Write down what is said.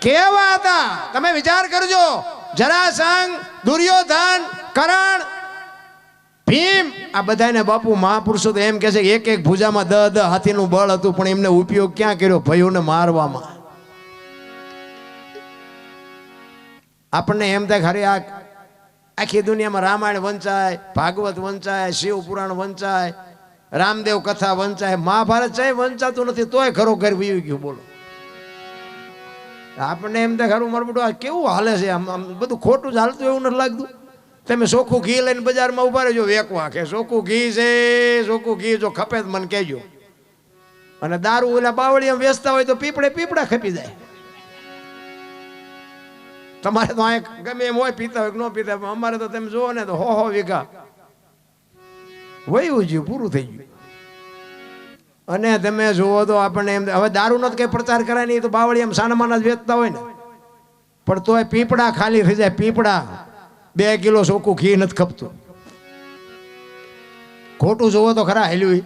કેવા હતા તમે વિચાર કરજો. જરાસંઘ, દુર્યોધન, કર્ણ, ભીમ, આ બધાને બાપુ મહાપુરુષો તો એમ કહે છે કે એક એક ભુજામાં 10 હાથીનું બળ હતું, પણ એમને ઉપયોગ ક્યાં કર્યો? ભયોને મારવામાં. આપણને એમ થાય ખરી આખી દુનિયામાં રામાયણ વંચાય, ભાગવત વંચાય, શિવ પુરાણ વંચાય, રામદેવ કથા વંચાય, મહાભારત ચાય વંચાતું નથી, તોય ઘરો ઘર વીવી ગયું. બોલો, આપણને એમ થાય ખરું મારું બધું કેવું હાલે છે, આમ બધું ખોટું જ હાલતું એવું નથી લાગતું? તમે ચોખ્ખું ઘી લઈને બજારમાં ઉભા રહેજો, વેકવા કે ચોખ્ખું ઘી છે, ચોખ્ખું ઘી જો ખપે તો મને કહેજો. અને દારૂ ઓલા બાવળીમાં વેચતા હોય તો પીપળા ખપી જાય. તમારે તો આ ગમે એમ હોય, પીતા હોય કે ન પીતા હોય, અમારે તો તમે જુઓ ને તો 100 વીઘા વયું ગયું, પૂરું થઈ ગયું. અને તમે જુઓ તો આપણને એમ હવે દારૂ નો કઈ પ્રચાર કરાય નહીં, તો બાવળી એમ સાનામાના જ વેચતા હોય ને, પણ તોય પીપળા ખાલી થઈ જાય. પીપળા 2 કિલો ચોખ્ખું ઘી નથી ખપતું. ખોટું જોવો તો ખરા હેલ્યું.